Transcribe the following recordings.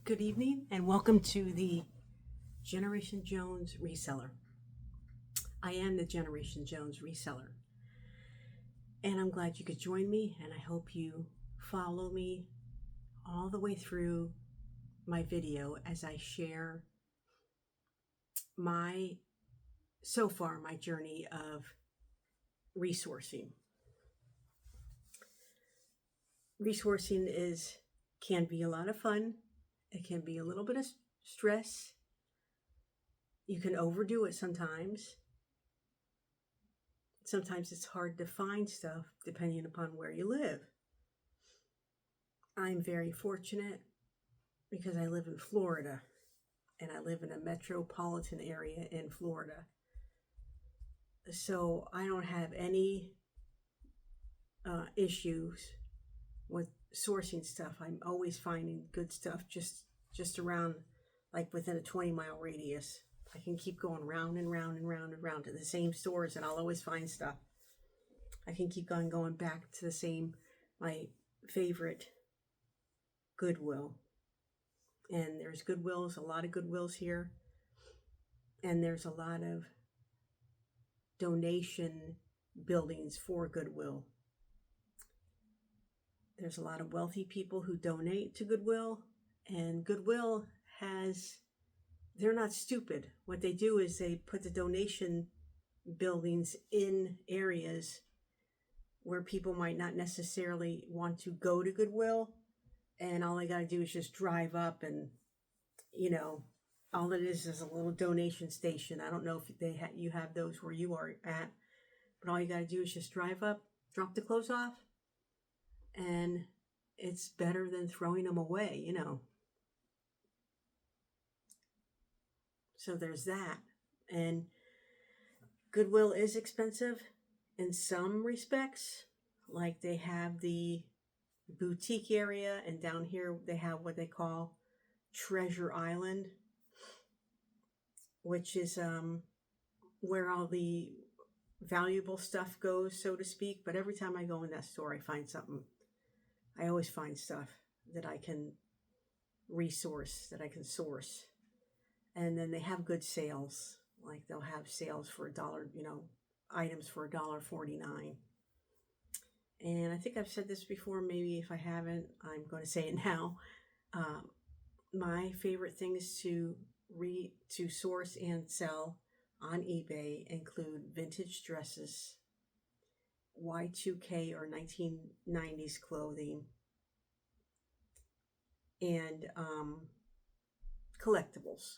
Good evening and welcome to the Generation Jones Reseller. I am the Generation Jones Reseller, and I'm glad you could join me, and I hope you follow me all the way through my video as I share my journey of resourcing. Resourcing can be a lot of fun. It can be a little bit of stress. You can overdo it sometimes. Sometimes it's hard to find stuff depending upon where you live. I'm very fortunate because I live in Florida, and I live in a metropolitan area in Florida. So I don't have any issues with sourcing stuff. I'm always finding good stuff just around, like within a 20-mile radius. I can keep going round and round and round and round to the same stores, and I'll always find stuff. I can keep going back to my favorite Goodwill. And there's Goodwills, a lot of Goodwills here. And there's a lot of donation buildings for Goodwill. There's a lot of wealthy people who donate to Goodwill. And Goodwill they're not stupid. What they do is they put the donation buildings in areas where people might not necessarily want to go to Goodwill. And all they got to do is just drive up, and, all it is a little donation station. I don't know if you have those where you are at, but all you got to do is just drive up, drop the clothes off, and it's better than throwing them away, So there's that. And Goodwill is expensive in some respects. Like they have the boutique area, and down here they have what they call Treasure Island, which is where all the valuable stuff goes, so to speak. But every time I go in that store, I find something. I always find stuff that I can resource, that I can source. And then they have good sales. Like they'll have sales for $1, items for $1.49. And I think I've said this before. Maybe if I haven't, I'm going to say it now. My favorite things to source and sell on eBay include vintage dresses, Y2K or 1990s clothing, and collectibles.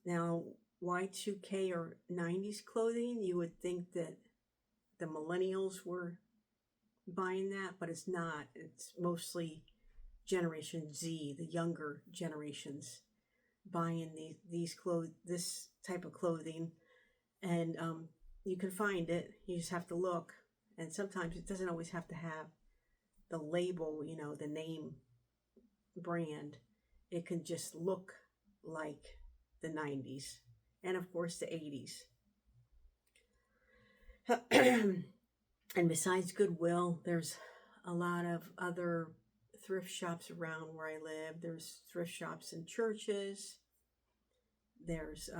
Now, Y2K or 90s clothing, you would think that the millennials were buying that, but it's not. It's mostly Generation Z, the younger generations, buying this type of clothing. And you can find it. You just have to look. And sometimes it doesn't always have to have the label, the name brand. It can just look like the 90s and of course the 80s. And besides Goodwill, there's a lot of other thrift shops around where I live. There's thrift shops in churches. There's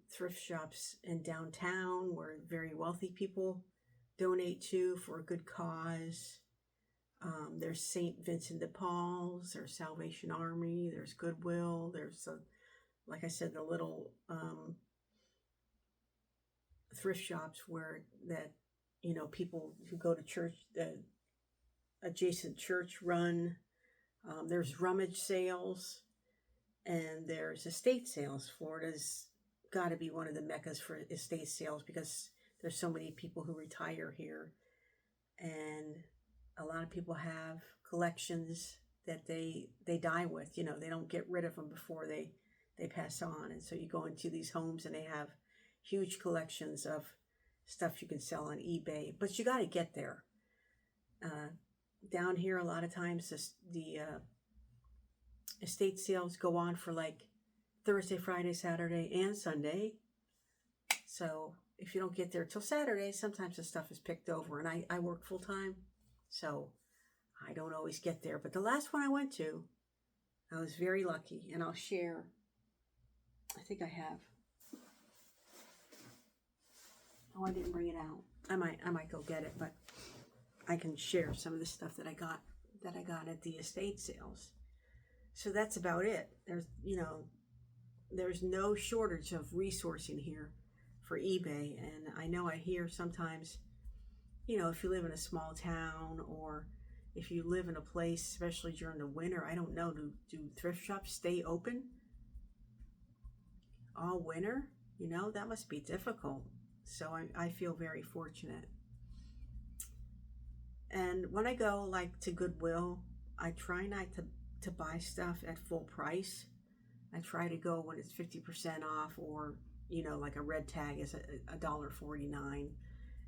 thrift shops in downtown where very wealthy people donate to for a good cause. There's St. Vincent de Paul's, there's Salvation Army, there's Goodwill, there's, like I said, the little thrift shops people who go to church, the adjacent church run. There's rummage sales, and there's estate sales. Florida's got to be one of the meccas for estate sales because there's so many people who retire here, and a lot of people have collections that they die with. They don't get rid of them before they pass on. And so you go into these homes and they have huge collections of stuff you can sell on eBay, but you got to get there. Down here, a lot of times the estate sales go on for like Thursday, Friday, Saturday, and Sunday. So if you don't get there till Saturday, sometimes the stuff is picked over. And I work full time, so I don't always get there. But the last one I went to, I was very lucky, and I'll share. I think I have. Oh, I didn't bring it out. I might go get it, but I can share some of the stuff that I got at the estate sales. So that's about it. There's no shortage of resourcing here for eBay, and I know I hear sometimes, if you live in a small town or if you live in a place, especially during the winter, I don't know, do thrift shops stay open all winter? That must be difficult. So I feel very fortunate. And when I go like to Goodwill, I try not to buy stuff at full price. I try to go when it's 50% off, or like a red tag is $1.49.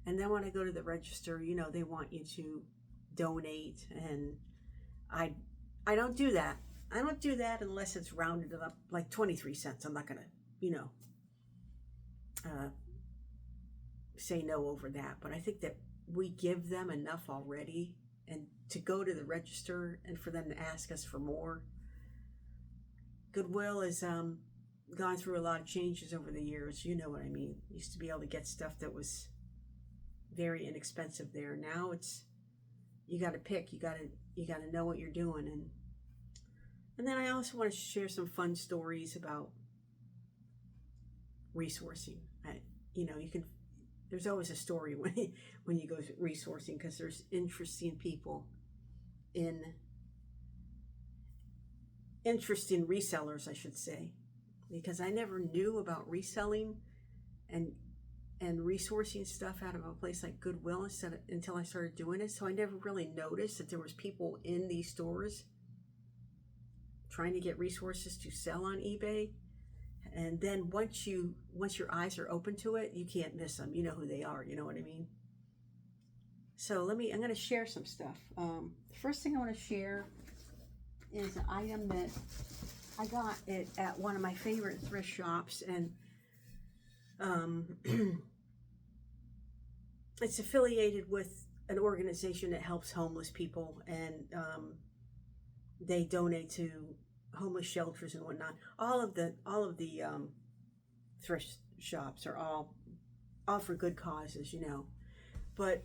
And then when I go to the register, they want you to donate, and I don't do that. I don't do that unless it's rounded up like 23 cents. I'm not gonna, say no over that. But I think that we give them enough already, and to go to the register and for them to ask us for more. Goodwill has gone through a lot of changes over the years. You know what I mean. Used to be able to get stuff that was very inexpensive there. Now it's, you got to pick. You got to know what you're doing. And then I also want to share some fun stories about resourcing. There's always a story when you go resourcing, because there's interesting people interesting resellers, I should say, because I never knew about reselling and resourcing stuff out of a place like Goodwill until I started doing it. So I never really noticed that there was people in these stores trying to get resources to sell on eBay. And then once your eyes are open to it, you can't miss them. You know who they are. You know what I mean? So I'm going to share some stuff. The first thing I want to share is an item that I got it at one of my favorite thrift shops, and it's affiliated with an organization that helps homeless people, and they donate to homeless shelters and whatnot. All of the thrift shops are all for good causes, but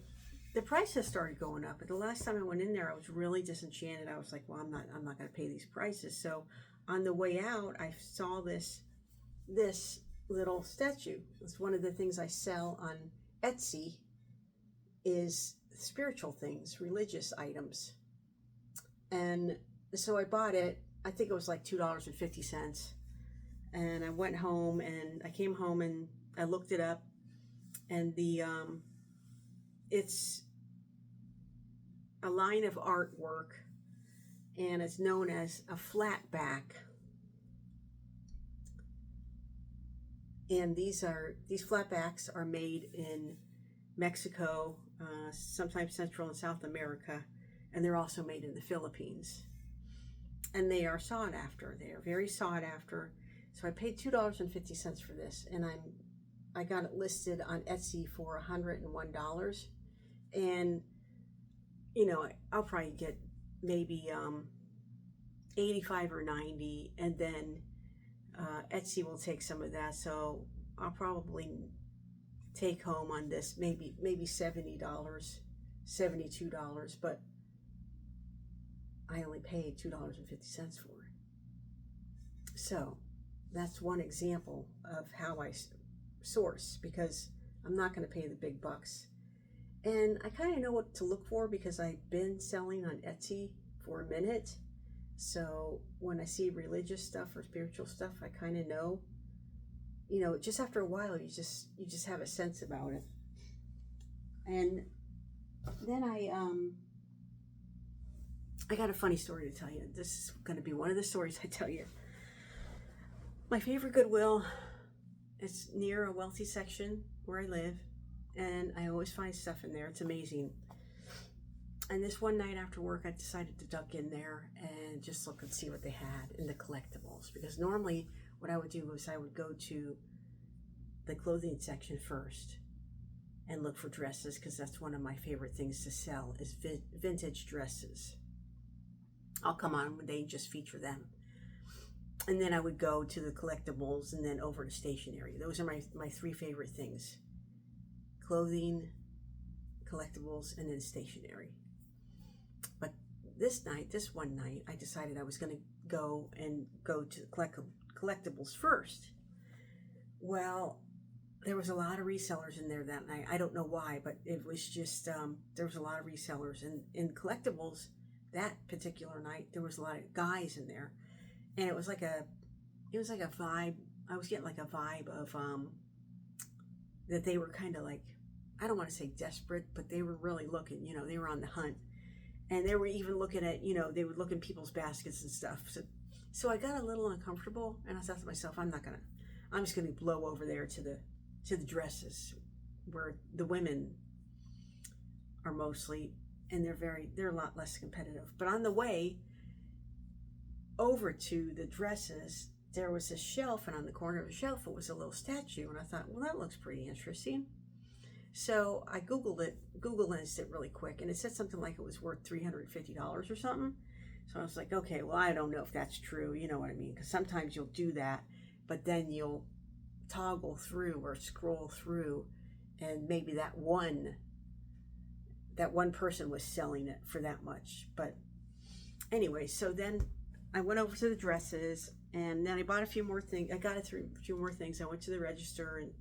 the prices started going up. And the last time I went in there, I was really disenchanted. I was like, well, I'm not going to pay these prices. So on the way out, I saw this little statue. It's one of the things I sell on Etsy, is spiritual things, religious items. And so I bought it. I think it was like $2.50. And I went home, and I came home and I looked it up, and it's a line of artwork, and it's known as a flat back. And these flatbacks are made in Mexico, sometimes Central and South America, and they're also made in the Philippines. And they are sought after. They are very sought after. So I paid $2.50 for this, and I got it listed on Etsy for $101. And I'll probably get maybe 85 or 90, and then Etsy will take some of that. So I'll probably take home on this maybe $70, $72, but I only paid $2.50 for it. So that's one example of how I source, because I'm not going to pay the big bucks. And I kind of know what to look for, because I've been selling on Etsy for a minute. So when I see religious stuff or spiritual stuff, I kind of know, just after a while, you just have a sense about it. And then I got a funny story to tell you. This is going to be one of the stories I tell you. My favorite Goodwill, it's near a wealthy section where I live, and I always find stuff in there. It's amazing. And this one night after work, I decided to duck in there and just look and see what they had in the collectibles. Because normally what I would do is I would go to the clothing section first and look for dresses, because that's one of my favorite things to sell, is vintage dresses. I'll come on when they just feature them. And then I would go to the collectibles and then over to stationery. Those are my three favorite things: clothing, collectibles, and then stationery. But this one night, I decided I was going to go to collectibles first. Well, there was a lot of resellers in there that night. I don't know why, but it was just there was a lot of resellers, and in collectibles that particular night there was a lot of guys in there, and it was like a vibe. I was getting like a vibe of that they were kind of like, I don't want to say desperate, but they were really looking. They were on the hunt, and they were even looking at they would look in people's baskets and stuff. So I got a little uncomfortable, and I thought to myself, I'm just gonna blow over there to the dresses where the women are mostly, and they're a lot less competitive. But on the way over to the dresses, there was a shelf, and on the corner of the shelf it was a little statue, and I thought, well, that looks pretty interesting. So I Google Lensed it really quick, and it said something like it was worth $350 or something. So I was like, okay, well, I don't know if that's true, you know what I mean? Because sometimes you'll do that, but then you'll toggle through or scroll through, and maybe that one person was selling it for that much. But anyway, so then I went over to the dresses, and then I bought a few more things. I got a few more things. I went to the register and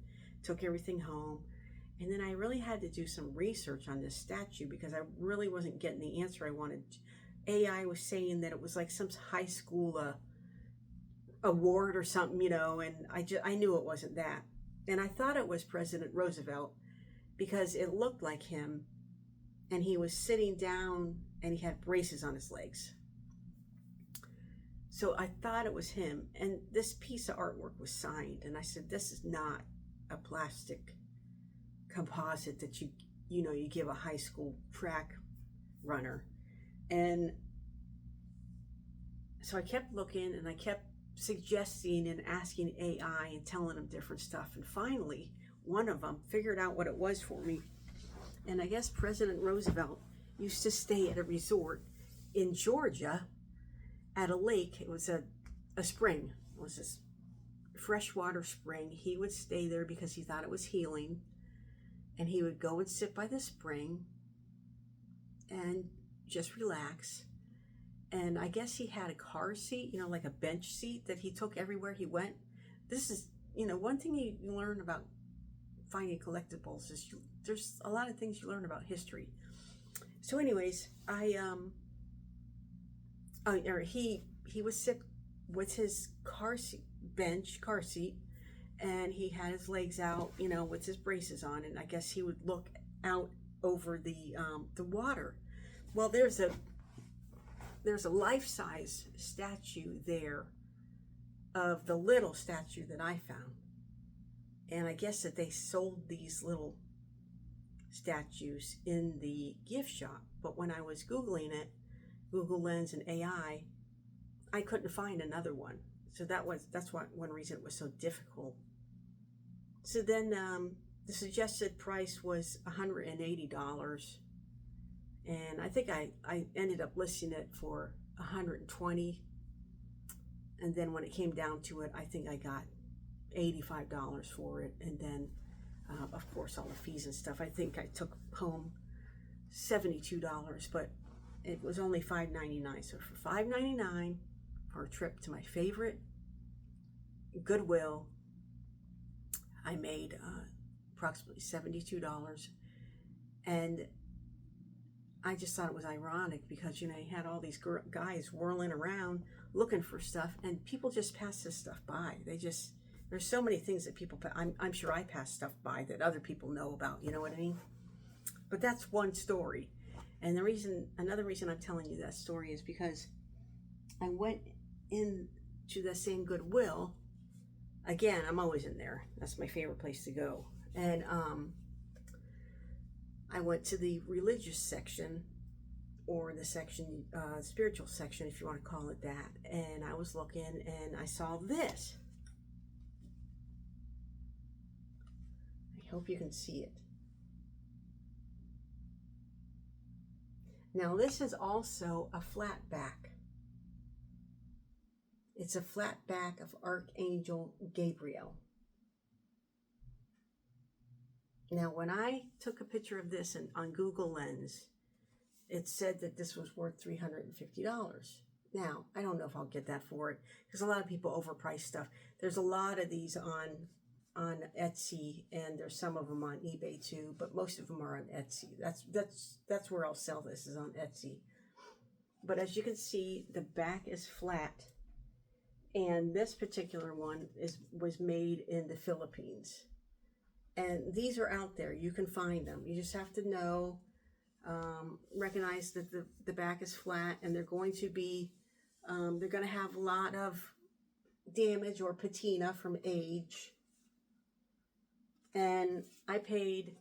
took everything home. And then I really had to do some research on this statue because I really wasn't getting the answer I wanted. AI was saying that it was like some high school award or something, and I knew it wasn't that. And I thought it was President Roosevelt because it looked like him, and he was sitting down and he had braces on his legs. So I thought it was him, and this piece of artwork was signed, and I said, this is not a plastic composite that you give a high school track runner. And so I kept looking, and I kept suggesting and asking AI and telling them different stuff, and finally one of them figured out what it was for me. And I guess President Roosevelt used to stay at a resort in Georgia at a lake. It was a spring. It was this freshwater spring. He would stay there because he thought it was healing, and he would go and sit by the spring and just relax. And I guess he had a car seat, like a bench seat that he took everywhere he went. This is, one thing you learn about finding collectibles is there's a lot of things you learn about history. So anyways, he would sit with his car seat, and he had his legs out, with his braces on, and I guess he would look out over the water. Well, there's a life-size statue there of the little statue that I found. And I guess that they sold these little statues in the gift shop. But when I was Googling it, Google Lens and AI, I couldn't find another one. So that's one reason it was so difficult. So then the suggested price was $180. And I think I ended up listing it for $120. And then when it came down to it, I think I got $85 for it. And then, of course, all the fees and stuff. I think I took home $72, but it was only $5.99. So for $5.99 for a trip to my favorite Goodwill, I made approximately $72. And I just thought it was ironic because, you had all these guys whirling around looking for stuff, and people just pass this stuff by. There's so many things that people, I'm sure I pass stuff by that other people know about, you know what I mean? But that's one story. And another reason I'm telling you that story is because I went into the same Goodwill. Again, I'm always in there. That's my favorite place to go. And I went to the religious section, or the section, spiritual section, if you want to call it that. And I was looking, and I saw this. I hope you can see it. Now, this is also a flat back. It's a flat back of Archangel Gabriel. Now, when I took a picture of this on Google Lens, it said that this was worth $350. Now, I don't know if I'll get that for it because a lot of people overprice stuff. There's a lot of these on Etsy, and there's some of them on eBay too, but most of them are on Etsy. That's where I'll sell this, is on Etsy. But as you can see, the back is flat, and this particular one was made in the Philippines. And these are out there. You can find them. You just have to know, recognize that the back is flat, and they're going to be, they're going to have a lot of damage or patina from age. And I paid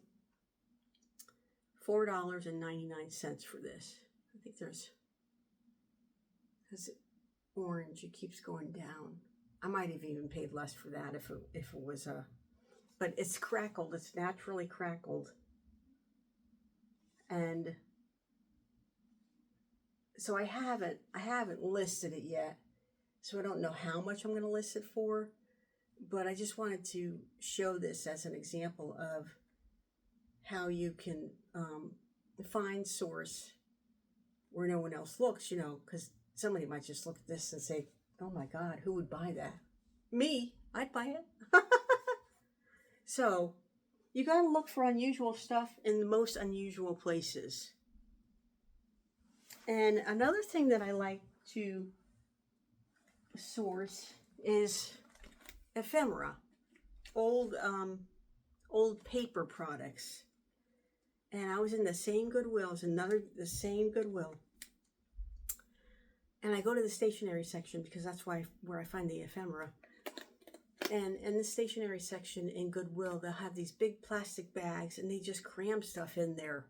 $4.99 for this. I think there's, because orange, it keeps going down. I might have even paid less for that if it was a, but it's crackled. It's naturally crackled. And so I haven't listed it yet. So I don't know how much I'm going to list it for, but I just wanted to show this as an example of how you can find source where no one else looks, because somebody might just look at this and say, oh my God, who would buy that? Me, I'd buy it. So you got to look for unusual stuff in the most unusual places. And another thing that I like to source is ephemera, old paper products. And I was in the same Goodwill, the same Goodwill. And I go to the stationery section because that's where I find the ephemera. And in the stationery section in Goodwill, they'll have these big plastic bags, and they just cram stuff in there.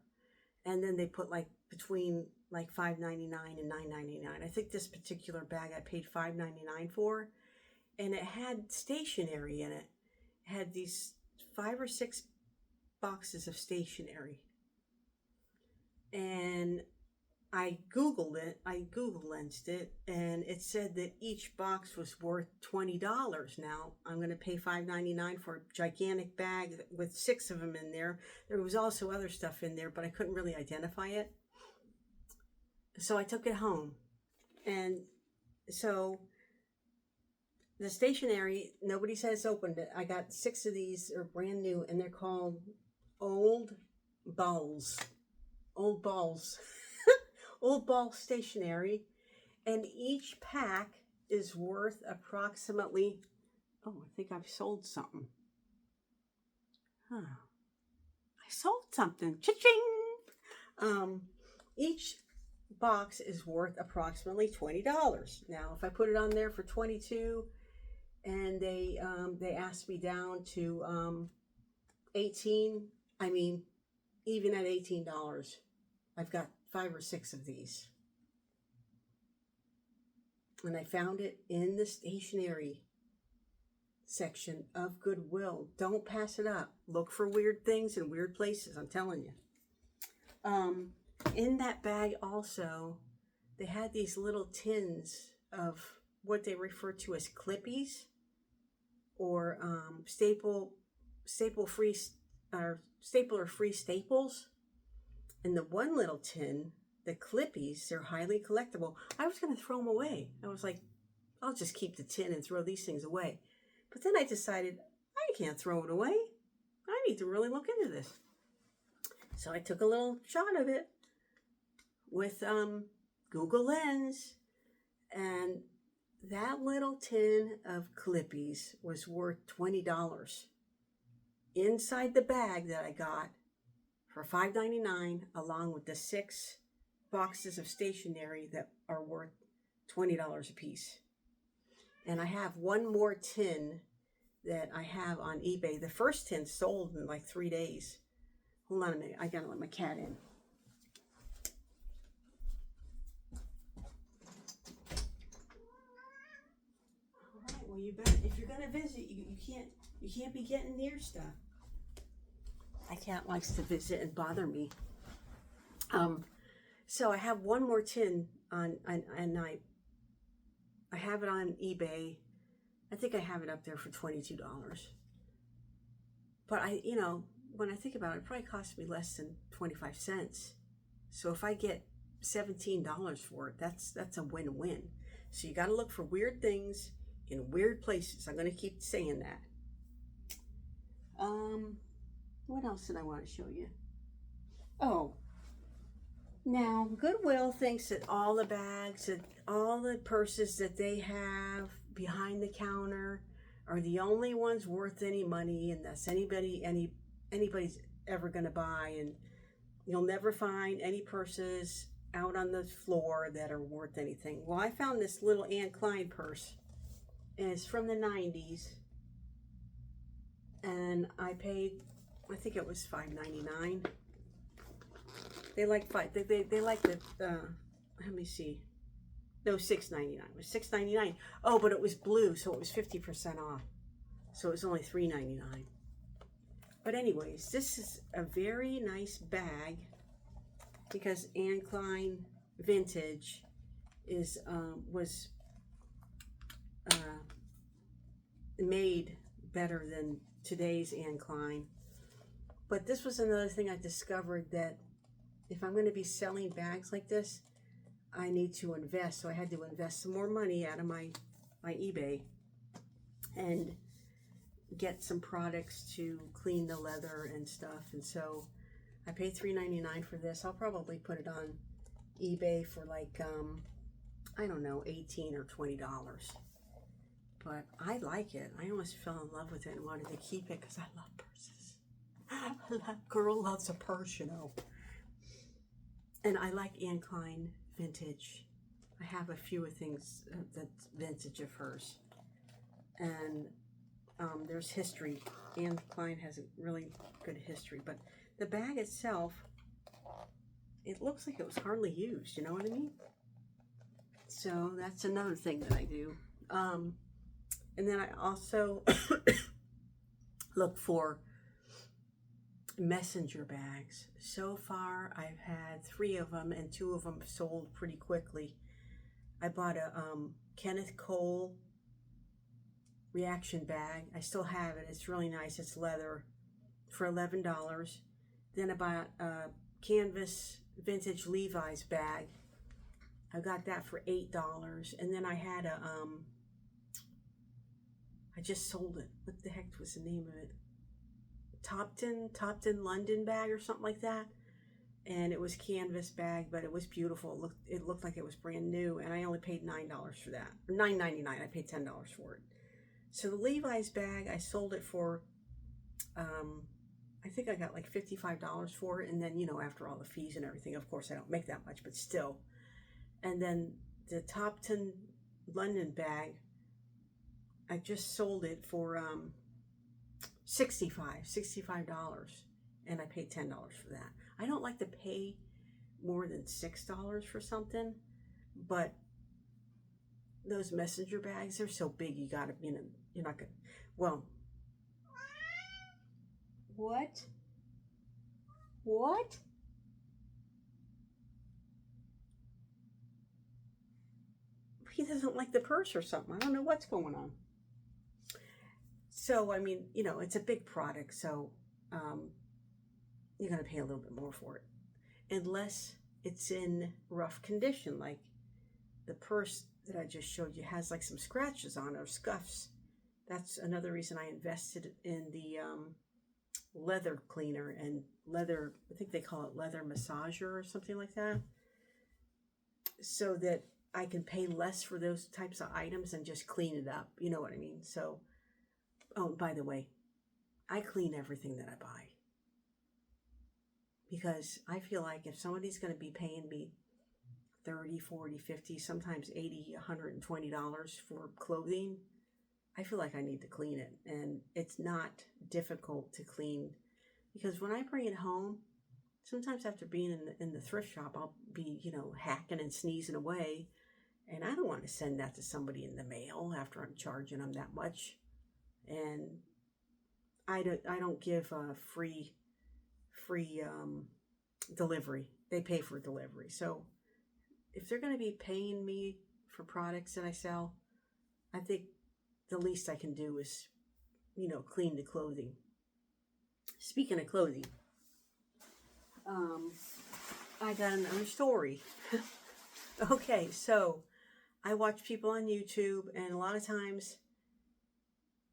And then they put between $5.99 and $9.99. I think this particular bag I paid $5.99 for, and it had stationery in it. It had these 5 or 6 boxes of stationery. And I Googled it, I Google Lensed it, and it said that each box was worth $20. Now, I'm going to pay $5.99 for a gigantic bag with 6 of them in there. There was also other stuff in there, but I couldn't really identify it. So I took it home. And so the stationery, nobody says opened it. I got 6 of these, are brand new, and they're called Old Balls. Old Balls. Old Ball Stationery, and each pack is worth approximately, I think I've sold something. I sold something. Cha-ching! Each box is worth approximately $20. Now, if I put it on there for $22, and they asked me down to $18, even at $18, I've got 5 or 6 of these. And I found it in the stationery section of Goodwill. Don't pass it up. Look for weird things in weird places, I'm telling you. In that bag also, they had these little tins of what they refer to as clippies, or stapler-free staples. And the one little tin, the clippies, they're highly collectible. I was going to throw them away. I was like, I'll just keep the tin and throw these things away. But then I decided, I can't throw it away. I need to really look into this. So I took a little shot of it with Google Lens. And that little tin of clippies was worth $20. Inside the bag that I got, for $5.99, along with the 6 boxes of stationery that are worth $20 a piece. And I have one more tin that I have on eBay. The first tin sold in 3 days. Hold on a minute, I gotta let my cat in. All right, well, you better, if you're gonna visit, you can't be getting near stuff. My cat likes to visit and bother me. So I have one more tin on, and I have it on eBay. I think I have it up there for $22. But when I think about it, it probably cost me less than 25 cents. So if I get $17 for it, that's a win-win. So you got to look for weird things in weird places. I'm going to keep saying that. What else did I want to show you? Oh, now Goodwill thinks that all the bags, that all the purses that they have behind the counter are the only ones worth any money, and that's anybody's ever going to buy, and you'll never find any purses out on the floor that are worth anything. Well, I found this little Anne Klein purse, and it's from the 90s, and I paid, I think it was $5.99. They like they like the let me see. No, $6.99. It was $6.99. Oh, but it was blue, so it was 50% off. So it was only $3.99. But anyways, this is a very nice bag because Anne Klein Vintage was made better than today's Anne Klein. But this was another thing I discovered, that if I'm going to be selling bags like this, I need to invest. So I had to invest some more money out of my eBay and get some products to clean the leather and stuff. And so I paid $3.99 for this. I'll probably put it on eBay for like, I don't know, $18 or $20. But I like it. I almost fell in love with it and wanted to keep it because I love purses. Girl loves a purse, And I like Anne Klein Vintage. I have a few things that's vintage of hers. And there's history. Anne Klein has a really good history. But the bag itself, it looks like it was hardly used. You know what I mean? So that's another thing that I do. And then I also look for messenger bags. So far I've had 3 of them, and 2 of them sold pretty quickly. I bought a Kenneth Cole reaction bag. I still have it. It's really nice. It's leather, for $11. Then I bought a canvas vintage Levi's bag. I got that for $8. And then I had a I just sold it. What the heck was the name of it? Topton London bag or something like that. And it was canvas bag, but it was beautiful. It looked like it was brand new, and I only paid $9 for that. Or $9.99. I paid $10 for it. So the Levi's bag, I sold it for I think I got like $55 for it, and then after all the fees and everything, of course I don't make that much, but still. And then the Topton London bag, I just sold it for $65, and I paid $10 for that. I don't like to pay more than $6 for something, but those messenger bags are so big, you gotta, you're not gonna, well, what? He doesn't like the purse or something. I don't know what's going on. So, I mean, it's a big product, so you're going to pay a little bit more for it. Unless it's in rough condition, like the purse that I just showed you has like some scratches on it or scuffs. That's another reason I invested in the leather cleaner and leather, I think they call it leather massager or something like that. So that I can pay less for those types of items and just clean it up. You know what I mean? So, oh, by the way, I clean everything that I buy. Because I feel like if somebody's going to be paying me $30, $40, $50, sometimes $80, $120 for clothing, I feel like I need to clean it. And it's not difficult to clean. Because when I bring it home, sometimes after being in the thrift shop, I'll be, hacking and sneezing away. And I don't want to send that to somebody in the mail after I'm charging them that much. And I don't give free delivery. They pay for delivery. So if they're going to be paying me for products that I sell, I think the least I can do is, clean the clothing. Speaking of clothing, I got another story. Okay, so I watch people on YouTube, and a lot of times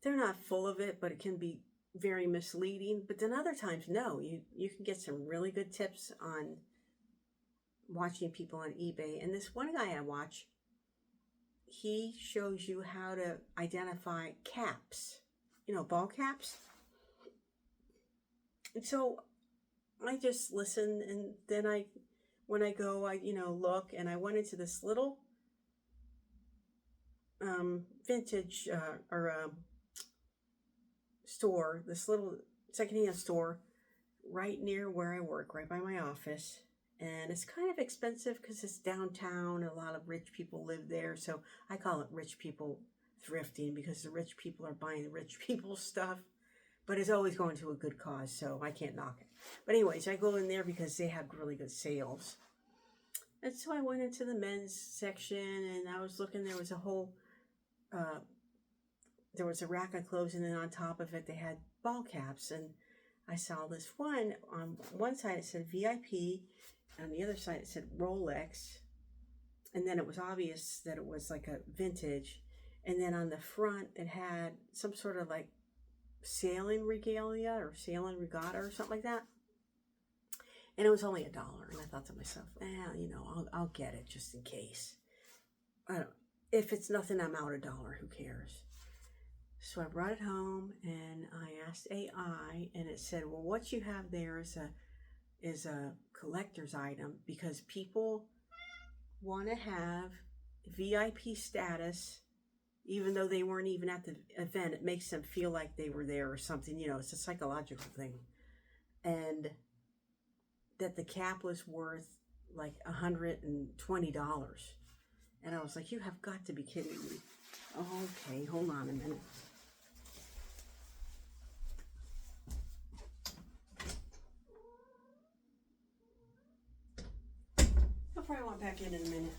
they're not full of it, but it can be very misleading. But then other times, no, you can get some really good tips on watching people on eBay. And this one guy I watch, he shows you how to identify caps, ball caps. And so I just listen, and then when I go, I look, and I went into this little vintage or store, this little secondhand store right near where I work, right by my office. And it's kind of expensive because it's downtown. A lot of rich people live there. So I call it rich people thrifting, because the rich people are buying the rich people's stuff. But it's always going to a good cause, so I can't knock it. But anyways, I go in there because they have really good sales. And so I went into the men's section, and I was looking. There was a whole, there was a rack of clothes, and then on top of it, they had ball caps. And I saw this one. On one side, it said VIP. On the other side, it said Rolex. And then it was obvious that it was like a vintage. And then on the front, it had some sort of like sailing regalia or sailing regatta or something like that. And it was only $1. And I thought to myself, I'll get it just in case. If it's nothing, I'm out $1. Who cares? So I brought it home, and I asked AI, and it said, well, what you have there is a collector's item, because people want to have VIP status even though they weren't even at the event. It makes them feel like they were there or something. It's a psychological thing. And that the cap was worth like $120. And I was like, you have got to be kidding me. Okay, hold on a minute. I'll probably want back in a minute.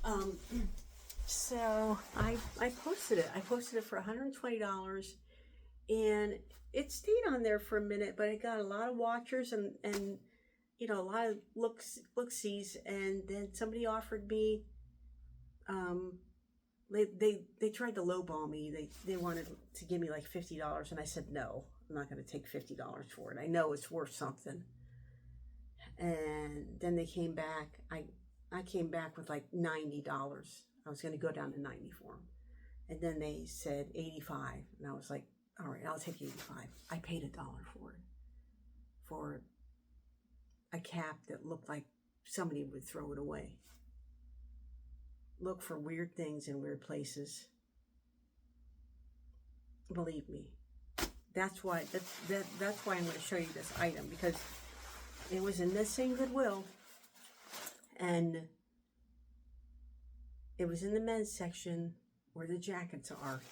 So I posted it. I posted it for $120, and it stayed on there for a minute, but it got a lot of watchers and a lot of look-sees, and then somebody offered me, they tried to lowball me. They wanted to give me like $50, and I said no, I'm not going to take $50 for it. I know it's worth something. And then they came back. I came back with like $90. I was going to go down to 90 for them. And then they said 85. And I was like, all right, I'll take 85. I paid $1 for it. For a cap that looked like somebody would throw it away. Look for weird things in weird places. Believe me. That's why I'm going to show you this item, because it was in this same Goodwill, and it was in the men's section where the jackets are.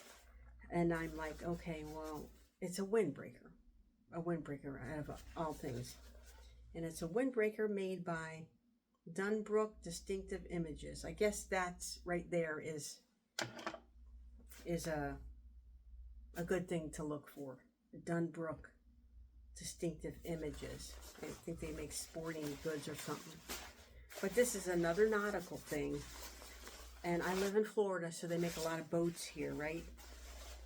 And I'm like, okay, well, it's a windbreaker. A windbreaker out of all things. And it's a windbreaker made by Dunbrook Distinctive Images. I guess that's right there is a good thing to look for. Dunbrook Distinctive Images. I think they make sporting goods or something. But this is another nautical thing. And I live in Florida, so they make a lot of boats here, right?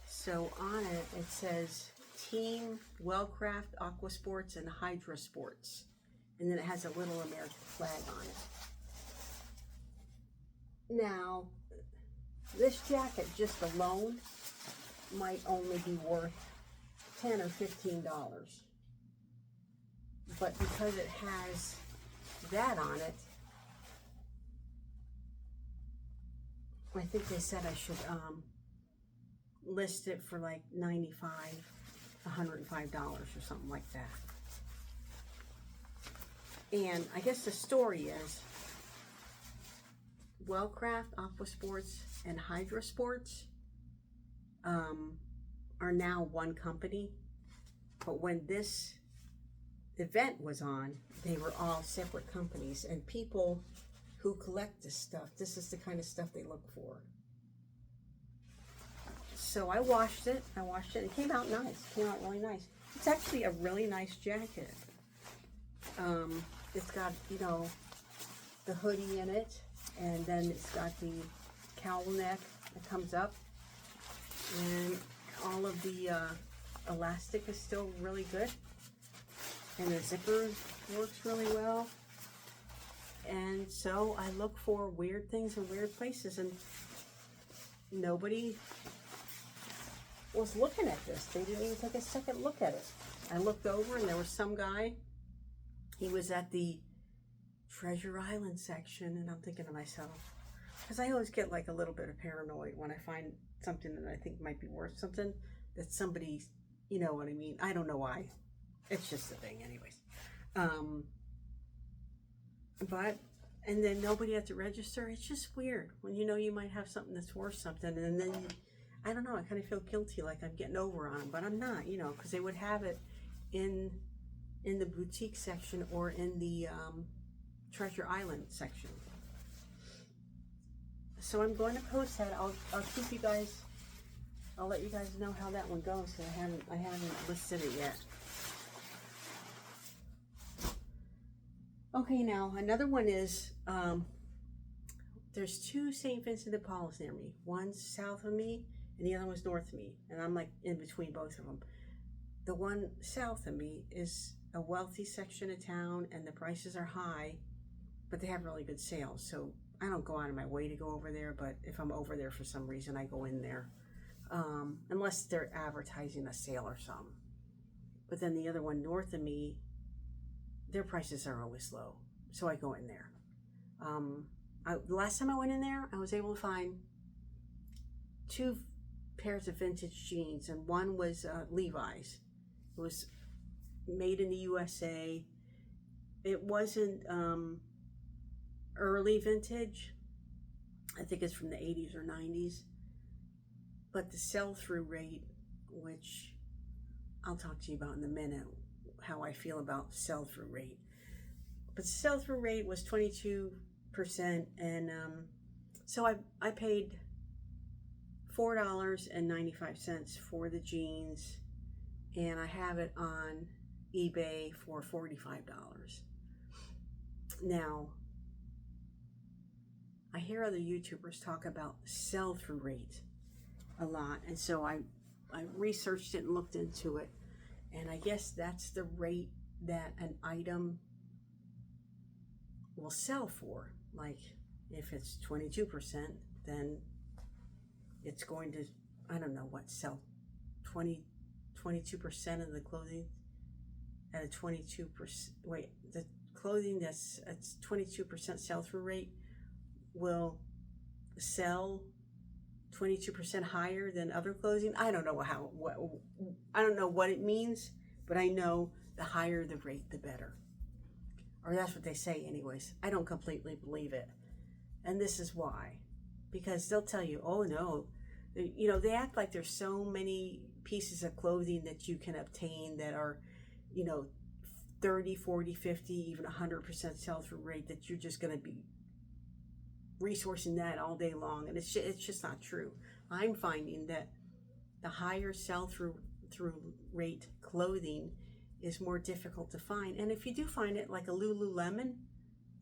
So on it, it says Team Wellcraft Aqua Sports and Hydra Sports. And then it has a little American flag on it. Now, this jacket just alone might only be worth $10 or $15. But because it has that on it, I think they said I should list it for like $95, $105 or something like that. And I guess the story is Wellcraft, Aqua Sports, and Hydra Sports are now one company. But when this event was on, they were all separate companies. And people who collect this stuff, this is the kind of stuff they look for. So I washed it. It came out nice. It came out really nice. It's actually a really nice jacket. It's got, you know, the hoodie in it, and then it's got the cowl neck that comes up, and all of the elastic is still really good, and the zipper works really well. And so I look for weird things in weird places, and nobody was looking at this. They didn't even take a second look at it. I looked over, and there was some guy. He was at the Treasure Island section, and I'm thinking to myself, because I always get like a little bit of paranoid when I find something that I think might be worth something, that somebody, you know what I mean? I don't know why. It's just a thing anyways. And then nobody at the register. It's just weird when you know you might have something that's worth something, and then I don't know, I kind of feel guilty, like I'm getting over on them, but I'm not, you know, because they would have it in the boutique section or in the Treasure Island section. So I'm going to post that. I'll keep you guys. I'll let you guys know how that one goes. I haven't listed it yet. Okay, now another one is there's two St. Vincent de Paul's near me. One's south of me, and the other one's north of me, and I'm like in between both of them. The one south of me is a wealthy section of town, and the prices are high, but they have really good sales. So I don't go out of my way to go over there, but if I'm over there for some reason, I go in there, unless they're advertising a sale or something. But then the other one north of me, their prices are always low, so I go in there. The last time I went in there, I was able to find two pairs of vintage jeans, and one was Levi's. It was made in the USA. It wasn't early vintage. I think it's from the 80s or 90s. But the sell-through rate, which I'll talk to you about in a minute, how I feel about sell-through rate. But the sell-through rate was 22%, and so I paid $4.95 for the jeans, and I have it on eBay for $45. Now, I hear other YouTubers talk about sell-through rate a lot, and so I researched it and looked into it, and I guess that's the rate that an item will sell for. Like, if it's 22%, then it's going to, I don't know what, sell 22% of the clothing at a 22%, wait, the clothing that's 22% sell-through rate will sell 22% higher than other clothing. I don't know I don't know what it means, but I know the higher the rate, the better. Or that's what they say anyways. I don't completely believe it. And this is why. Because they'll tell you, oh no, you know, they act like there's so many pieces of clothing that you can obtain that are, you know, 30, 40, 50, even 100% sell-through rate, that you're just going to be resourcing that all day long. And it's just not true. I'm finding that the higher sell-through rate clothing is more difficult to find. And if you do find it, like a Lululemon,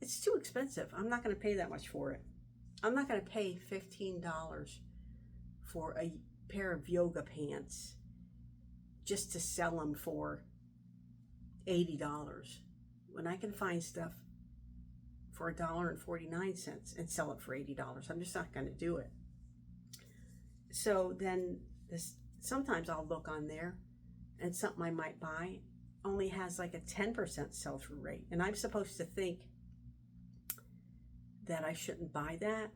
it's too expensive. I'm not going to pay that much for it. I'm not going to pay $15 for a pair of yoga pants just to sell them for $80 when I can find stuff for $1.49 and sell it for $80. I'm just not going to do it. So then sometimes I'll look on there, and something I might buy only has like a 10% sell-through rate, and I'm supposed to think that I shouldn't buy that,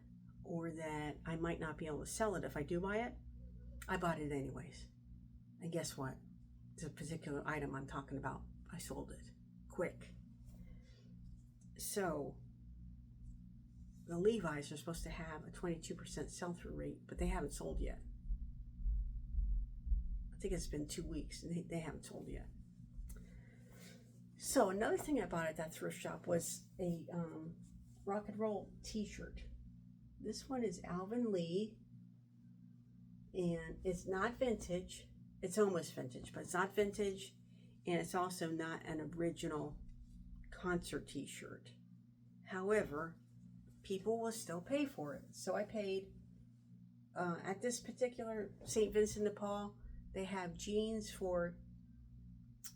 or that I might not be able to sell it if I do buy it. I bought it anyways, and guess what? The particular item I'm talking about, I sold it quick. So the Levi's are supposed to have a 22% sell-through rate, but they haven't sold yet. I think it's been 2 weeks and they haven't sold yet. So another thing I bought at that thrift shop was a rock and roll t-shirt. This one is Alvin Lee, And it's not vintage. It's almost vintage, but it's not vintage, and it's also not an original concert t-shirt. However, people will still pay for it. So I paid, at this particular St. Vincent de Paul, they have jeans for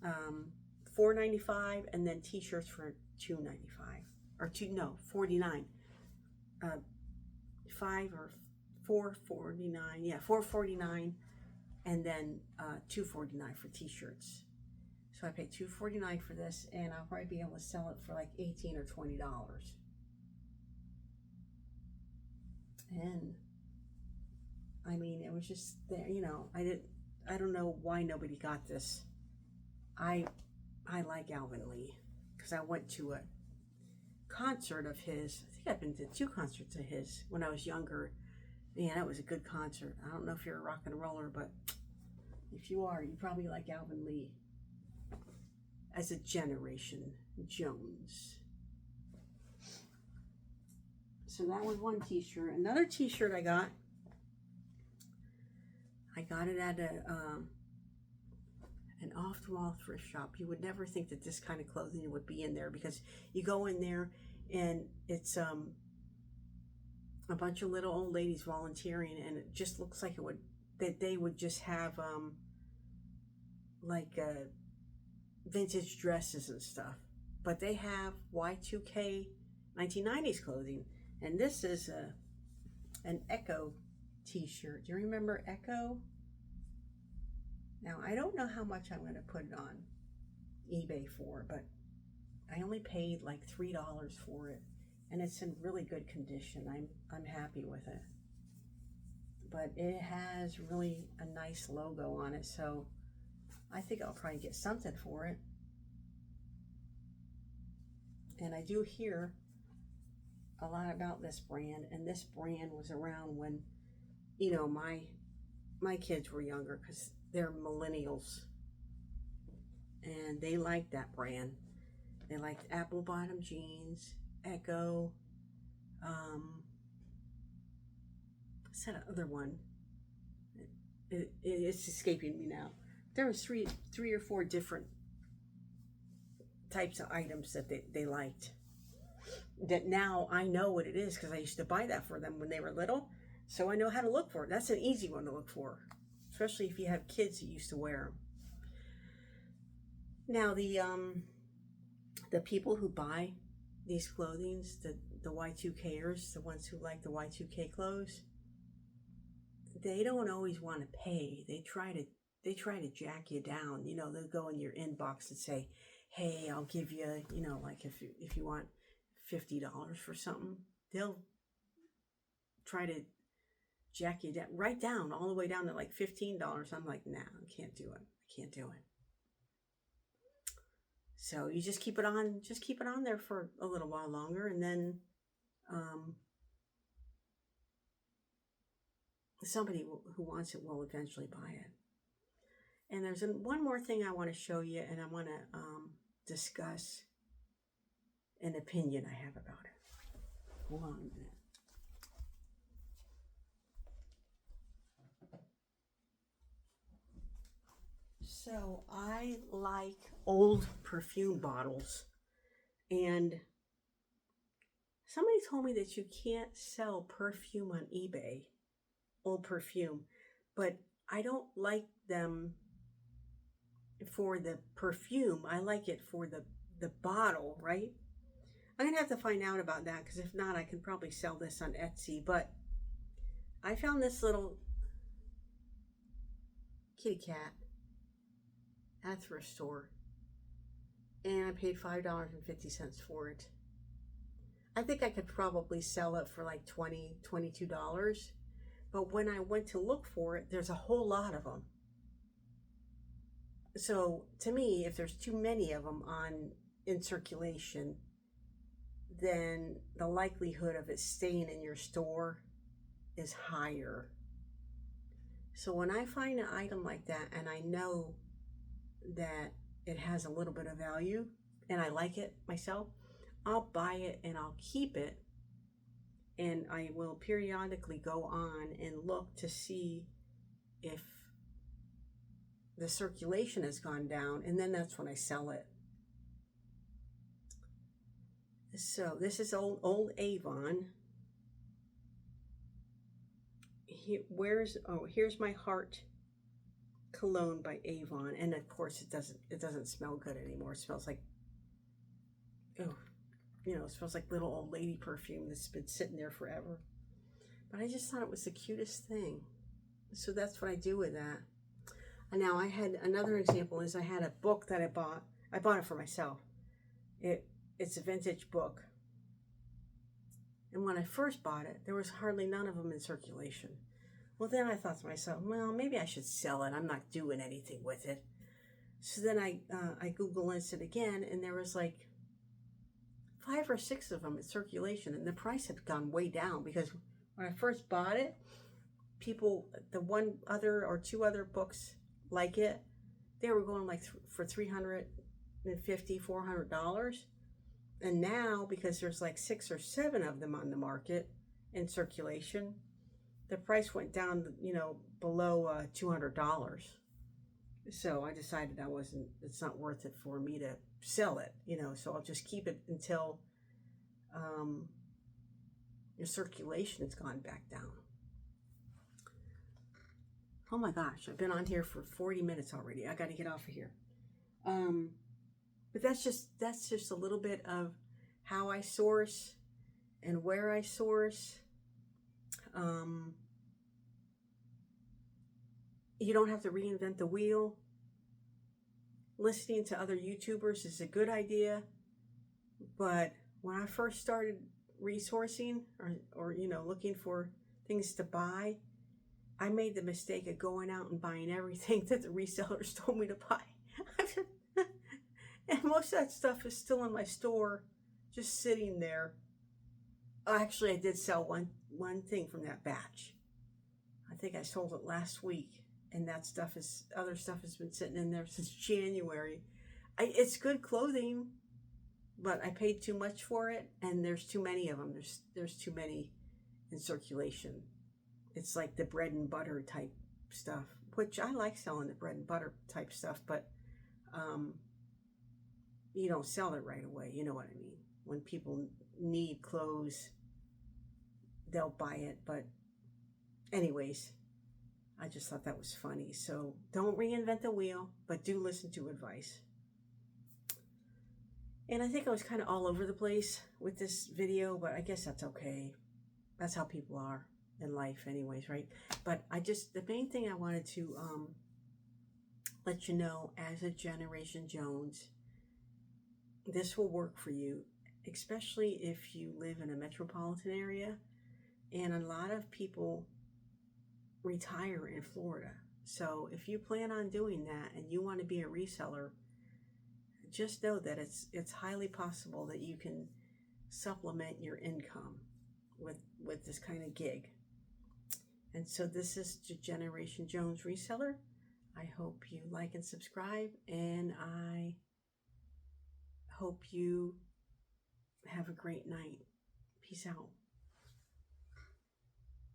$4.95, and then t-shirts for $2.95, or $49. 5 or $4.49. Yeah, $4.49, and then $2.49 for t-shirts. So I paid $2.49 for this, and I'll probably be able to sell it for like $18 or $20. And I mean, it was just there, I don't know why nobody got this. I like Alvin Lee because I went to a concert of his. I think I've been to 2 concerts of his when I was younger. Man, that was a good concert. I don't know if you're a rock and roller, but if you are, you probably like Alvin Lee as a Generation Jones. So that was one t-shirt. Another t-shirt I got it at an off-the-wall thrift shop. You would never think that this kind of clothing would be in there, because you go in there and it's a bunch of little old ladies volunteering, and it just looks like they would just have vintage dresses and stuff. But they have Y2K 1990s clothing, and this is an Echo t-shirt. Do you remember Echo? Now, I don't know how much I'm going to put it on eBay for, but I only paid like $3 for it, and it's in really good condition. I'm happy with it. But it has really a nice logo on it, so I think I'll probably get something for it. And I do hear a lot about this brand, and this brand was around when, my kids were younger, because they're millennials, and they liked that brand. They liked apple bottom jeans, Echo, what's that other one? It's escaping me now. There was three or four different types of items that they liked, that now I know what it is, because I used to buy that for them when they were little, so I know how to look for it. That's an easy one to look for, especially if you have kids that used to wear them. Now the people who buy these clothings, the Y2Kers, the ones who like the Y2K clothes, they don't always want to pay. They try to jack you down. They'll go in your inbox and say, hey, I'll give you, like if you want $50 for something, they'll try to jack you down, right down, all the way down to like $15. I'm like, nah, I can't do it. So you just keep it on there for a little while longer, and then somebody who wants it will eventually buy it. And there's one more thing I want to show you, and I want to discuss an opinion I have about it. Hold on a minute. So I like old perfume bottles, and somebody told me that you can't sell perfume on eBay, old perfume, but I don't like them for the perfume. I like it for the bottle, right? I'm gonna have to find out about that, because if not, I can probably sell this on Etsy. But I found this little kitty cat at a thrift store, and I paid $5.50 for it. I think I could probably sell it for like $20, $22. But when I went to look for it, there's a whole lot of them. So to me, if there's too many of them in circulation, then the likelihood of it staying in your store is higher. So when I find an item like that, and I know that it has a little bit of value, and I like it myself, I'll buy it and I'll keep it, and I will periodically go on and look to see if the circulation has gone down, and then that's when I sell it. So this is old Avon. Here's my heart cologne by Avon, and of course it doesn't smell good anymore. It smells like, oh, it smells like little old lady perfume that's been sitting there forever. But I just thought it was the cutest thing, so that's what I do with that. And now I had another example is I had a book that I bought. I bought it for myself. It's a vintage book, and when I first bought it, there was hardly none of them in circulation. Well, then I thought to myself, well, maybe I should sell it. I'm not doing anything with it. So then I Google listed again, and there was like 5 or 6 of them in circulation, and the price had gone way down because when I first bought it, the one other or 2 other books like it, they were going like for $350, $400. And now, because there's like 6 or 7 of them on the market in circulation, the price went down, below $200. So I decided it's not worth it for me to sell it, so I'll just keep it until the circulation has gone back down. Oh my gosh, I've been on here for 40 minutes already. I got to get off of here. But that's just a little bit of how I source and where I source. You don't have to reinvent the wheel. Listening to other YouTubers is a good idea, but when I first started resourcing or looking for things to buy, I made the mistake of going out and buying everything that the resellers told me to buy. And most of that stuff is still in my store, just sitting there. Actually, I did sell one thing from that batch. I think I sold it last week, and other stuff has been sitting in there since January. It's good clothing, but I paid too much for it, and there's too many of them. There's too many in circulation. It's like the bread and butter type stuff, which I like selling the bread and butter type stuff, but you don't sell it right away. You know what I mean? When people need clothes, they'll buy it. But anyways, I just thought that was funny. So don't reinvent the wheel, but do listen to advice. And I think I was kind of all over the place with this video, but I guess that's okay. That's how people are in life anyways, right? But the main thing I wanted to let you know, as a Generation Jones, this will work for you, especially if you live in a metropolitan area, and a lot of people retire in Florida. So if you plan on doing that and you want to be a reseller, just know that it's highly possible that you can supplement your income with this kind of gig. And so this is Generation Jones Reseller. I hope you like and subscribe, and I hope you have a great night. Peace out.